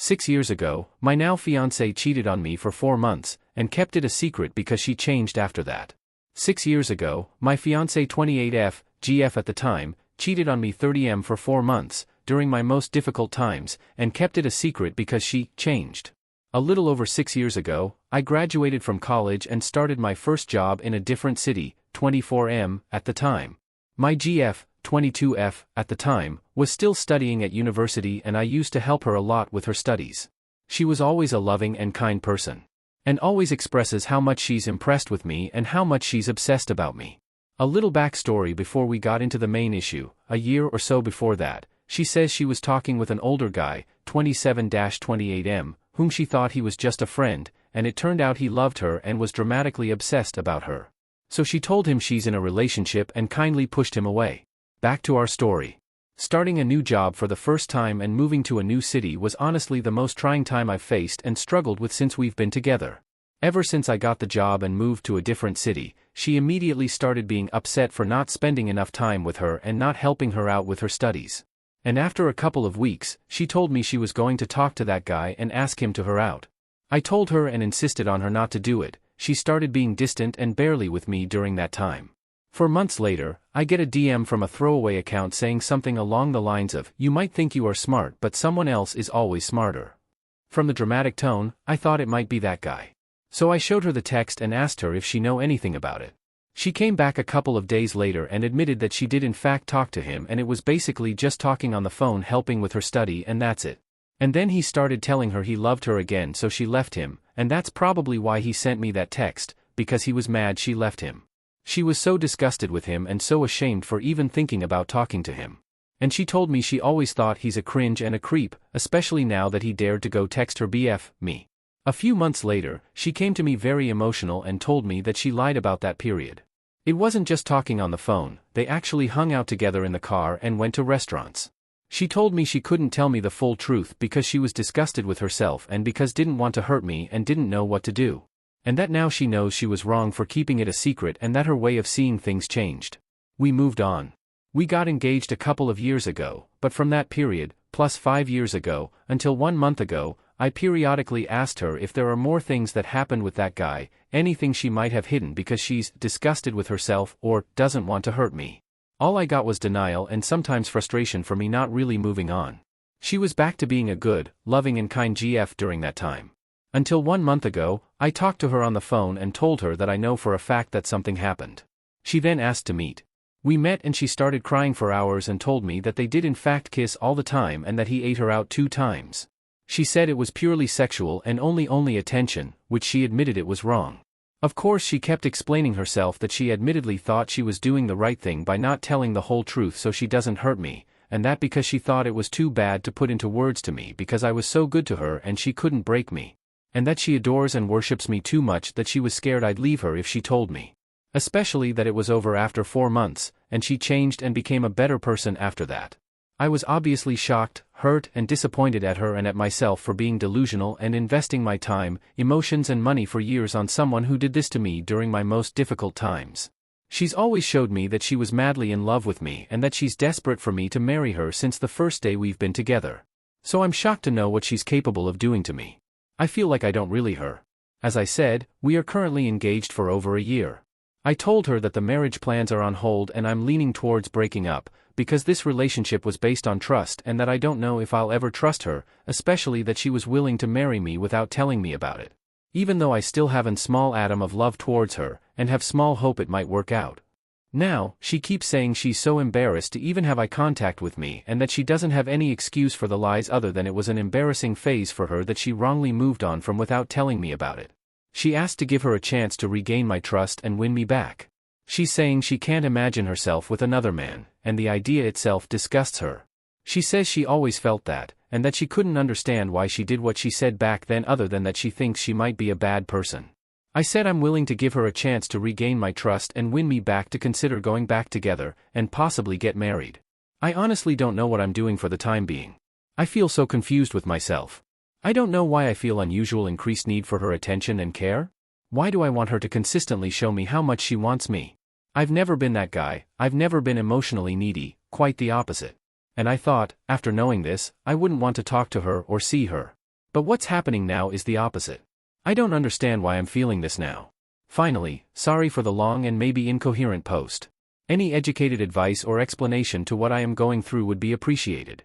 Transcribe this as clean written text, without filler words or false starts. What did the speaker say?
6 years ago, my now fiancée cheated on me for 4 months, and kept it a secret because she changed after that. 6 years ago, my fiancée 28F, GF at the time, cheated on me 30M for 4 months, during my most difficult times, and kept it a secret because she changed. A little over 6 years ago, I graduated from college and started my first job in a different city, 24M, at the time. My GF, 22F, at the time, was still studying at university and I used to help her a lot with her studies. She was always a loving and kind person. And always expresses how much she's impressed with me and how much she's obsessed about me. A little backstory before we got into the main issue: a year or so before that, she says she was talking with an older guy, 27-28M, whom she thought he was just a friend, and it turned out he loved her and was dramatically obsessed about her. So she told him she's in a relationship and kindly pushed him away. Back to our story. Starting a new job for the first time and moving to a new city was honestly the most trying time I've faced and struggled with since we've been together. Ever since I got the job and moved to a different city, she immediately started being upset for not spending enough time with her and not helping her out with her studies. And after a couple of weeks, she told me she was going to talk to that guy and ask him to her out. I told her and insisted on her not to do it. She started being distant and barely with me during that time. 4 months later, I get a DM from a throwaway account saying something along the lines of, "You might think you are smart, but someone else is always smarter." From the dramatic tone, I thought it might be that guy. So I showed her the text and asked her if she know anything about it. She came back a couple of days later and admitted that she did in fact talk to him, and it was basically just talking on the phone, helping with her study, and that's it. And then he started telling her he loved her again, so she left him, and that's probably why he sent me that text, because he was mad she left him. She was so disgusted with him and so ashamed for even thinking about talking to him. And she told me she always thought he's a cringe and a creep, especially now that he dared to go text her BF, me. A few months later, she came to me very emotional and told me that she lied about that period. It wasn't just talking on the phone, they actually hung out together in the car and went to restaurants. She told me she couldn't tell me the full truth because she was disgusted with herself and because didn't want to hurt me and didn't know what to do. And that now she knows she was wrong for keeping it a secret and that her way of seeing things changed. We moved on. We got engaged a couple of years ago, but from that period, plus 5 years ago, until 1 month ago, I periodically asked her if there are more things that happened with that guy, anything she might have hidden because she's disgusted with herself or doesn't want to hurt me. All I got was denial and sometimes frustration for me not really moving on. She was back to being a good, loving and kind GF during that time. Until 1 month ago, I talked to her on the phone and told her that I know for a fact that something happened. She then asked to meet. We met and she started crying for hours and told me that they did in fact kiss all the time and that he ate her out 2 times. She said it was purely sexual and only attention, which she admitted it was wrong. Of course she kept explaining herself that she admittedly thought she was doing the right thing by not telling the whole truth so she doesn't hurt me, and that because she thought it was too bad to put into words to me because I was so good to her and she couldn't break me. And that she adores and worships me too much that she was scared I'd leave her if she told me. Especially that it was over after 4 months, and she changed and became a better person after that. I was obviously shocked, hurt and disappointed at her and at myself for being delusional and investing my time, emotions and money for years on someone who did this to me during my most difficult times. She's always showed me that she was madly in love with me and that she's desperate for me to marry her since the first day we've been together. So I'm shocked to know what she's capable of doing to me. I feel like I don't really her. As I said, we are currently engaged for over a year. I told her that the marriage plans are on hold and I'm leaning towards breaking up, because this relationship was based on trust and that I don't know if I'll ever trust her, especially that she was willing to marry me without telling me about it. Even though I still have a small atom of love towards her, and have small hope it might work out. Now, she keeps saying she's so embarrassed to even have eye contact with me and that she doesn't have any excuse for the lies other than it was an embarrassing phase for her that she wrongly moved on from without telling me about it. She asked to give her a chance to regain my trust and win me back. She's saying she can't imagine herself with another man, and the idea itself disgusts her. She says she always felt that, and that she couldn't understand why she did what she said back then other than that she thinks she might be a bad person. I said I'm willing to give her a chance to regain my trust and win me back to consider going back together, and possibly get married. I honestly don't know what I'm doing for the time being. I feel so confused with myself. I don't know why I feel unusual increased need for her attention and care. Why do I want her to consistently show me how much she wants me? I've never been that guy, I've never been emotionally needy, quite the opposite. And I thought, after knowing this, I wouldn't want to talk to her or see her. But what's happening now is the opposite. I don't understand why I'm feeling this now. Finally, sorry for the long and maybe incoherent post. Any educated advice or explanation to what I am going through would be appreciated.